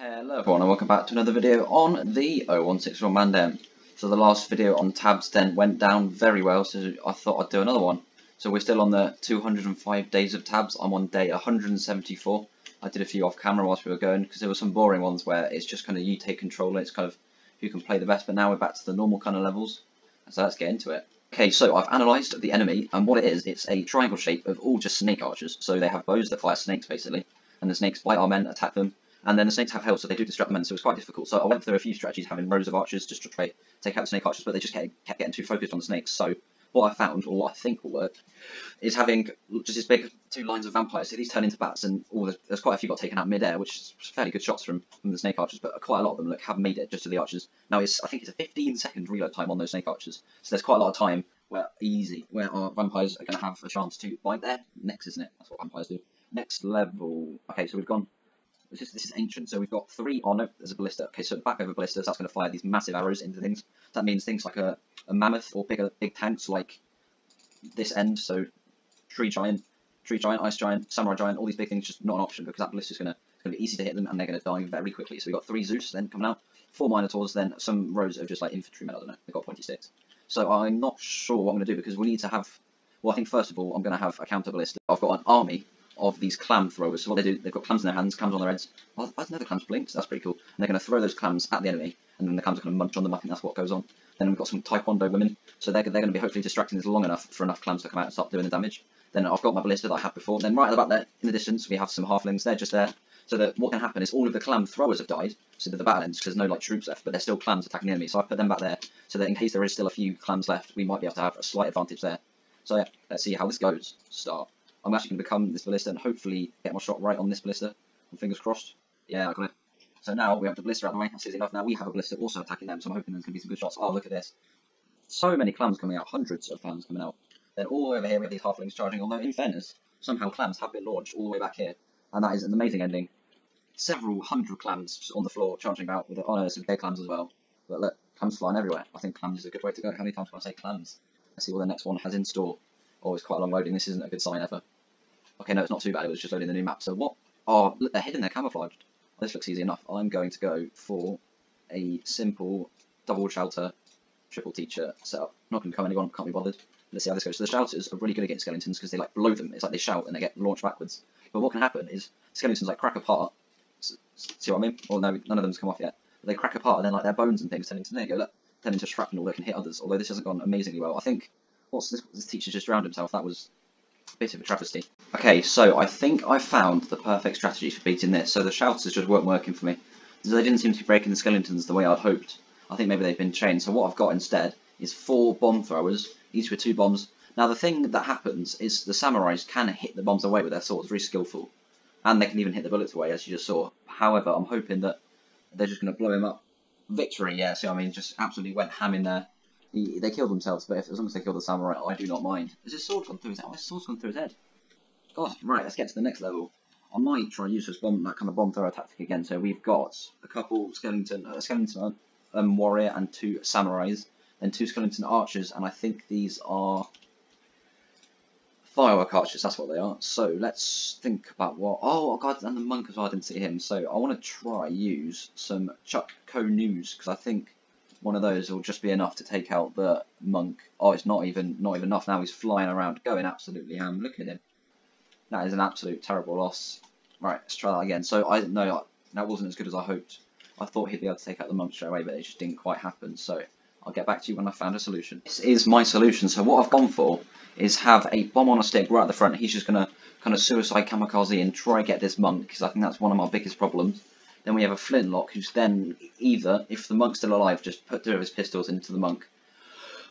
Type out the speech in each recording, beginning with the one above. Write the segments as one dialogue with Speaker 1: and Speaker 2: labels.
Speaker 1: Hello everyone and welcome back to another video on the 0161 Mandem. So the last video on tabs then went down very well, so I thought I'd do another one. So we're still on the 205 days of tabs. I'm on day 174. I did a few off camera whilst we were going because there were some boring ones where it's just kind of you take control and it's kind of who can play the best, but now we're back to the normal kind of levels. So let's get into it. Okay, so I've analysed the enemy, and what it is, it's a triangle shape of all just snake archers. So they have bows that fire snakes basically, and the snakes bite our men, attack them. And then the snakes have health, so they do distract the men, so it's quite difficult. So I went through a few strategies having rows of archers just to try to take out the snake archers, but they just kept getting too focused on the snakes. So what I found, or what I think will work, is having just this big two lines of vampires. So these turn into bats, and there's quite a few got taken out mid-air, which is fairly good shots from the snake archers, but quite a lot of them have made it just to the archers. Now I think it's a 15-second reload time on those snake archers, so there's quite a lot of time where our vampires are going to have a chance to bite their necks, isn't it? That's what vampires do. Next level. Okay, so we've gone. This is ancient, so we've got three. Oh no, there's a ballista. Okay, so back over ballistas, that's going to fire these massive arrows into things. That means things like a mammoth or big tanks like this end. So tree giant, ice giant, samurai giant. All these big things just not an option because that ballista is going to be easy to hit them and they're going to die very quickly. So we've got 3 Zeus then coming out, 4 minotaurs, then some rows of just like infantrymen. I don't know. They've got pointy sticks. So I'm not sure what I'm going to do because we need to have. Well, I think first of all I'm going to have a counter ballista. I've got an army of these clam throwers. So what they do, they've got clams in their hands, clams on their heads. Well, I know the clams blinked, so that's pretty cool. And they're going to throw those clams at the enemy, and then the clams are going to munch on them. I think that's what goes on. Then we've got some taekwondo women, so they're going to be hopefully distracting this long enough for enough clams to come out and start doing the damage. Then I've got my ballista that I had before. Then right at the back there, in the distance, we have some halflings. They're just there. So that what can happen is all of the clam throwers have died, so that the battle ends because there's no like troops left, but there's still clams attacking the enemy. So I put them back there, so that in case there is still a few clams left, we might be able to have a slight advantage there. So yeah, let's see how this goes. Start. I'm actually going to become this ballista and hopefully get my shot right on this ballista. Fingers crossed. Yeah, I got it. So now we have the ballista out of the way. That's easy enough. Now we have a ballista also attacking them, so I'm hoping there's going to be some good shots. Oh, look at this. So many clams coming out. Hundreds of clams coming out. Then all over here we have these halflings charging, although in fairness, somehow clams have been launched all the way back here. And that is an amazing ending. Several hundred clams just on the floor charging about with some big clams as well. But look, clams flying everywhere. I think clams is a good way to go. How many times can I say clams? Let's see what the next one has in store. Oh, it's quite a long loading. This isn't a good sign ever. Okay, no, it's not too bad. It was just loading the new map. So what? Oh, look, they're hidden. They're camouflaged. Oh, this looks easy enough. I'm going to go for a simple double shelter, triple teacher setup. Not going to come anyone. Can't be bothered. Let's see how this goes. So the shouters are really good against skeletons because they like blow them. It's like they shout and they get launched backwards. But what can happen is skeletons like crack apart. See what I mean? Well, no, none of them's come off yet. But they crack apart and then like their bones and things turn into, there you go, look, turn into shrapnel that can hit others. Although this hasn't gone amazingly well. I think, what's this? This teacher just drowned himself. That was a bit of a travesty. Okay, so I think I found the perfect strategy for beating this. So the shouters just weren't working for me. They didn't seem to be breaking the skeletons the way I'd hoped. I think maybe they've been chained. So what I've got instead is 4 bomb throwers, each with 2 bombs. Now the thing that happens is the samurais can hit the bombs away with their swords, very skillful. And they can even hit the bullets away, as you just saw. However, I'm hoping that they're just going to blow him up. Victory, yeah, see what I mean? Just absolutely went ham in there. They killed themselves, but as long as they kill the samurai, I do not mind. Has his sword gone through his head? Oh, his sword's gone through his head. God, right, let's get to the next level. I might try and use that kind of bomb thrower tactic again. So we've got a couple skeleton warrior and 2 samurais, then 2 skeleton archers, and I think these are firework archers, that's what they are. So let's think about what. Oh god, and the monk as well, I didn't see him. So I want to try use some Chuck News because I think one of those will just be enough to take out the monk. Oh, it's not even enough. Now he's flying around, going absolutely ham. Look at him. That is an absolute terrible loss. Right, let's try that again. So I know that wasn't as good as I hoped. I thought he'd be able to take out the monk straight away, but it just didn't quite happen. So I'll get back to you when I found a solution. This is my solution. So what I've gone for is have a bomb on a stick right at the front. He's just going to kind of suicide kamikaze and try get this monk, because I think that's one of my biggest problems. Then we have a flintlock, who's then either, if the monk's still alive, just put 2 of his pistols into the monk,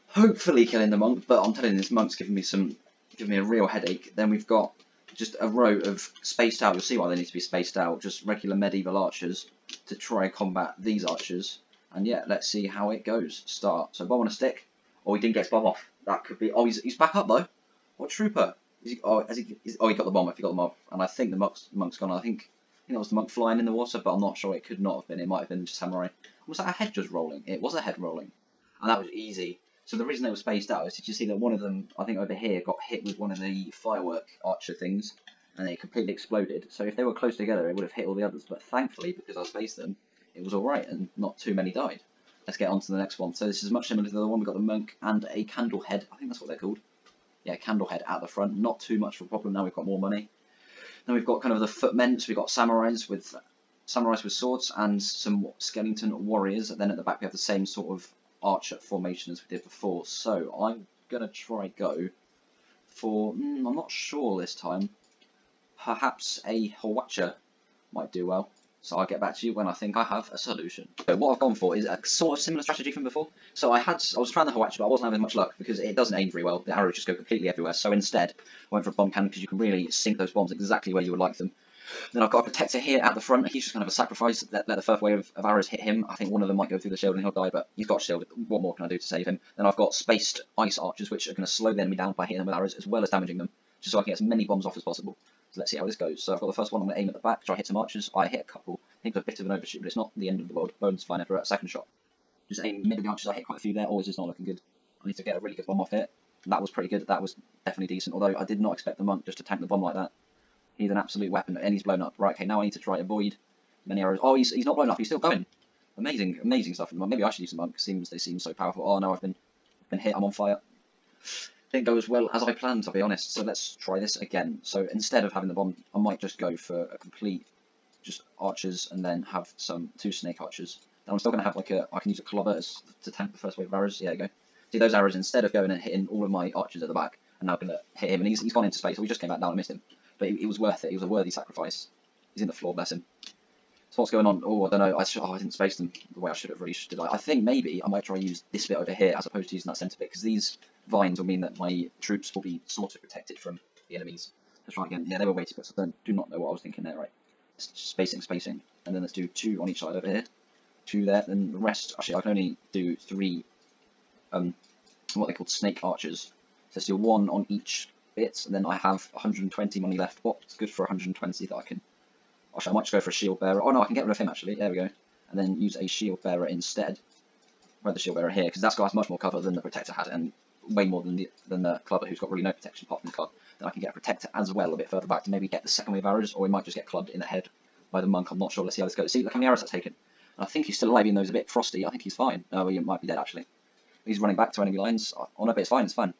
Speaker 1: hopefully killing the monk. But I'm telling you, this monk's giving me a real headache. Then we've got just a row of spaced out. You'll see why they need to be spaced out. Just regular medieval archers to try combat these archers. And yeah, let's see how it goes. Start. So bomb on a stick. Oh, he didn't get his bomb off. That could be. Oh, he's back up though. What trooper? Is he, he got the bomb off. He got the bomb off. And I think the monk's gone. I think that was the monk flying in the water, but I'm not sure. It could not have been. It might have been just samurai. Was that a head just rolling? It was a head rolling, and that was easy. So the reason they were spaced out is did you see that one of them, I think over here, got hit with one of the firework archer things, and they completely exploded. So if they were close together, it would have hit all the others. But thankfully, because I spaced them, it was alright, and not too many died. Let's get on to the next one. So this is much similar to the other one. We've got the monk and a candle head. I think that's what they're called. Yeah, candle head at the front. Not too much of a problem now. We've got more money. Then we've got kind of the footmen. So we've got samurais with swords and some skeleton warriors. And then at the back we have the same sort of archer formation as we did before. So I'm gonna try go for. I'm not sure this time. Perhaps a Hwacha might do well. So I'll get back to you when I think I have a solution. So what I've gone for is a sort of similar strategy from before. So I was trying the Hwacha, but I wasn't having much luck because it doesn't aim very well. The arrows just go completely everywhere. So instead, I went for a bomb cannon because you can really sink those bombs exactly where you would like them. Then I've got a protector here at the front. He's just kind of a sacrifice. Let the first wave of arrows hit him. I think one of them might go through the shield and he'll die, but he's got a shield. What more can I do to save him? Then I've got spaced ice archers, which are going to slow the enemy down by hitting them with arrows as well as damaging them, just so I can get as many bombs off as possible. So let's see how this goes. So I've got the first one. I'm going to aim at the back, try to hit some archers. I hit a couple. I think it's a bit of an overshoot, but it's not the end of the world. Bones fine after a second shot. Just aim mid of the archers. I hit quite a few there. Always is not looking good. I need to get a really good bomb off it. That was pretty good. That was definitely decent. Although I did not expect the monk just to tank the bomb like that. He's an absolute weapon, and he's blown up. Right, okay, now I need to try to avoid many arrows. Oh, he's not blown up. He's still going. Amazing, amazing stuff from the monk. Maybe I should use the monk. They seem so powerful. Oh no, I've been hit. I'm on fire. Didn't go as well as I planned, to be honest. So let's try this again. So instead of having the bomb, I might just go for a complete just archers and then have two snake archers. Then I'm still going to have like I can use a clobber to tank the first wave of arrows. Yeah, there you go. See those arrows, instead of going and hitting all of my archers at the back, and now going to hit him, and he's gone into space. So we just came back down and missed him. But it was worth it. It was a worthy sacrifice. He's in the floor, bless him. So what's going on? Oh, I don't know. I didn't space them the way I should have really. Did I think maybe I might try to use this bit over here as opposed to using that centre bit, because these vines will mean that my troops will be sort of protected from the enemies. Let's try again. Yeah, they were way too quick, so I do not know what I was thinking there, right? Spacing. And then let's do 2 on each side over here. 2 there, then the rest, actually I can only do 3, what they call snake archers. So let's do 1 on each bit, and then I have 120 money left. What's good for 120 that I can... Actually, I might just go for a shield bearer. Oh no, I can get rid of him actually. There we go. And then use a shield bearer instead. Where the shield bearer here, because that guy has much more cover than the protector had, and way more than the clubber, who's got really no protection apart from the club. Then I can get a protector as well a bit further back to maybe get the second wave arrows, or we might just get clubbed in the head by the monk. I'm not sure. Let's see how this goes. See, look how many arrows that's taken. And I think he's still alive, even though he's a bit frosty. I think he's fine. Oh, he might be dead actually. He's running back to enemy lines. Oh no, but it's fine. It's fine.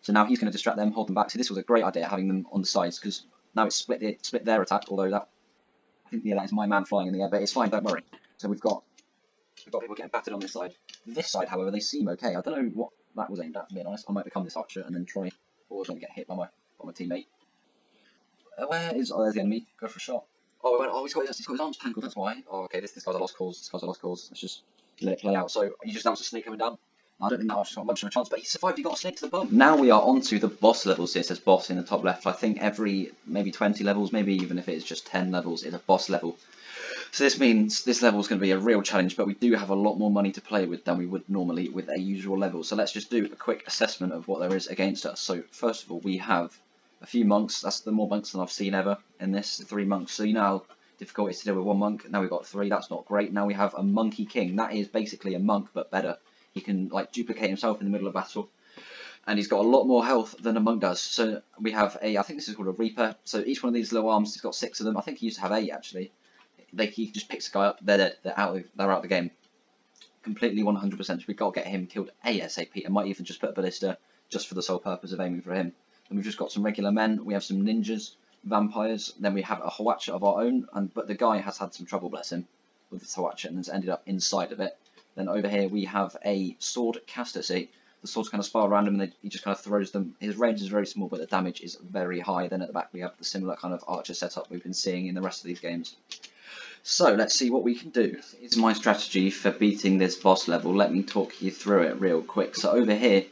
Speaker 1: So now he's going to distract them, hold them back. See, this was a great idea, having them on the sides, because now it's split their attack. Although that, I think, yeah, that is my man flying in the air, but it's fine. Don't worry. So we've got people getting battered on this side. This side, however, they seem okay. I don't know what that was aimed at. To be honest, I might become this archer and then try. Or going to get hit by my teammate. Where is? Oh, there's the enemy. Go for a shot. Oh, he's got his arms tangled. That's why. Oh, okay. This guy's a lost cause. This guy's a lost cause. Let's just let it play out. So that was a snake coming down. I don't think that archer's got much of a chance, but he survived. He got a snake to the bum. Now we are on to the boss levels. Here it says boss in the top left. I think every maybe 20 levels, maybe even if it's just 10 levels, is a boss level. So this means this level is going to be a real challenge, but we do have a lot more money to play with than we would normally with a usual level. So let's just do a quick assessment of what there is against us. So first of all, we have a few monks. That's the more monks than I've seen ever in this. 3 monks. So you know how difficult it is to deal with 1 monk. Now we've got 3. That's not great. Now we have a monkey king. That is basically a monk, but better. He can like duplicate himself in the middle of battle, and he's got a lot more health than a monk does. So we have I think this is called a reaper. So each one of these little arms, he's got 6 of them. I think he used to have 8 actually. He just picks a guy up. They're dead. They're out of the game. Completely 100%. So we've got to get him killed ASAP. I might even just put a ballista just for the sole purpose of aiming for him. And we've just got some regular men. We have some ninjas, vampires. Then we have a Hwacha of our own. But the guy has had some trouble, bless him, with this Hwacha, and has ended up inside of it. Then over here we have a sword caster. See, the swords kind of spiral around him, and he just kind of throws them. His range is very small, but the damage is very high. Then at the back we have the similar kind of archer setup we've been seeing in the rest of these games. So let's see what we can do. Here's my strategy for beating this boss level. Let me talk you through it real quick. So over here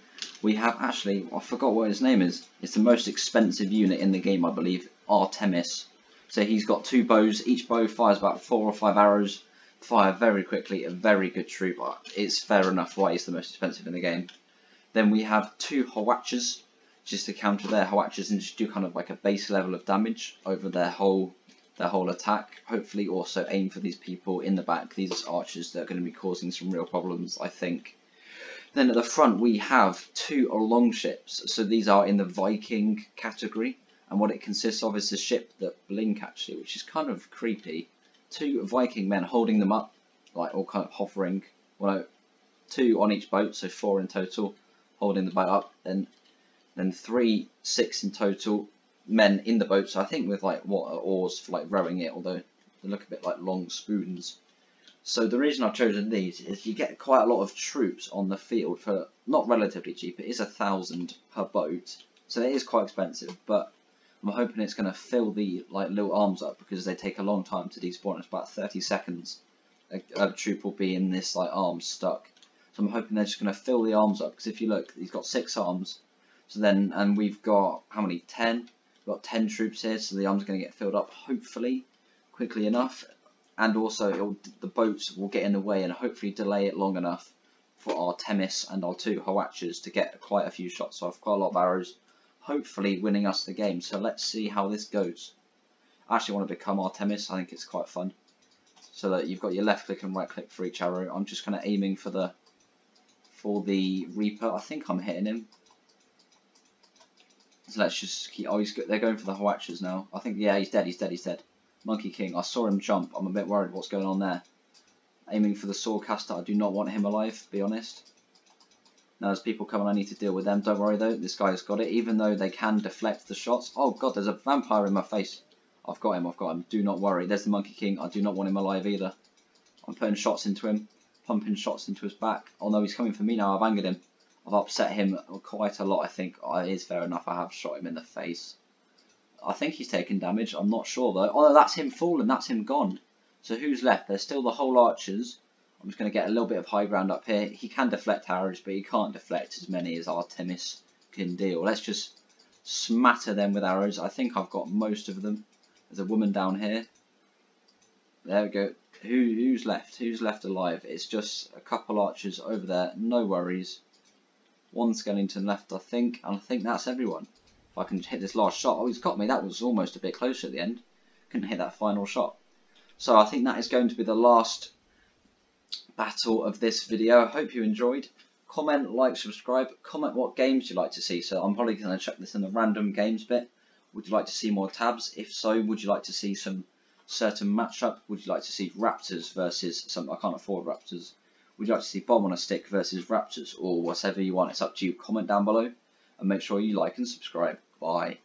Speaker 1: we have actually, I forgot what his name is. It's the most expensive unit in the game, I believe, Artemis. So he's got 2 bows. Each bow fires about 4 or 5 arrows. Fire very quickly, a very good troop. It's fair enough why he's the most expensive in the game. Then we have 2 Hwachas, just to counter their Hwachas and just do kind of like a base level of damage over their whole attack. Hopefully also aim for these people in the back, these archers that are going to be causing some real problems, I think. Then at the front we have 2 longships, so these are in the Viking category. And what it consists of is a ship that blink actually, which is kind of creepy. 2 Viking men holding them up, like all kind of hovering. Well, no, 2 on each boat, so 4 in total, holding the boat up. Then 6 in total men in the boat. So I think with like oars for like rowing it, although they look a bit like long spoons. So the reason I've chosen these is you get quite a lot of troops on the field for not relatively cheap. It is 1,000 per boat, so it is quite expensive. But I'm hoping it's going to fill the like little arms up because they take a long time to despawn. It's about 30 seconds. A troop will be in this like arm stuck. So I'm hoping they're just going to fill the arms up because if you look, he's got 6 arms. So then, and we've got how many? 10. We've got 10 troops here, so the arms are going to get filled up hopefully quickly enough. And also the boats will get in the way and hopefully delay it long enough for our Themis and our 2 Hoachas to get quite a few shots off, quite a lot of arrows, hopefully winning us the game. So let's see how this goes. I actually want to become Artemis. I think it's quite fun. So that you've got your left click and right click for each arrow. I'm just kind of aiming for the Reaper. I think I'm hitting him. So let's just keep. Oh, they're going for the Hoachas now. I think, yeah, he's dead. He's dead. He's dead. Monkey King, I saw him jump. I'm a bit worried what's going on there. Aiming for the Swordcaster. I do not want him alive, to be honest. Now there's people coming, I need to deal with them. Don't worry though, this guy's got it. Even though they can deflect the shots. Oh god, there's a vampire in my face. I've got him. Do not worry. There's the Monkey King. I do not want him alive either. I'm putting shots into him. Pumping shots into his back. Oh no, he's coming for me now. I've angered him. I've upset him quite a lot, I think. Oh, it is fair enough. I have shot him in the face. I think he's taken damage. I'm not sure though. Oh, no, that's him fallen. That's him gone. So who's left? There's still the whole archers. I'm just going to get a little bit of high ground up here. He can deflect arrows, but he can't deflect as many as Artemis can deal. Let's just smatter them with arrows. I think I've got most of them. There's a woman down here. There we go. Who's left? Who's left alive? It's just a couple archers over there. No worries. 1 skeleton left, I think. And I think that's everyone. If I can hit this last shot. Oh, he's got me. That was almost a bit closer at the end. Couldn't hit that final shot. So I think that is going to be the last battle of this video. I hope you enjoyed. Comment, like, subscribe. Comment what games you'd like to see. So I'm probably going to check this in the random games bit. Would you like to see more tabs? If so, would you like to see some certain matchup? Would you like to see Raptors versus some? I can't afford Raptors. Would you like to see Bomb on a Stick versus Raptors? Or whatever you want. It's up to you. Comment down below. And make sure you like and subscribe. Bye.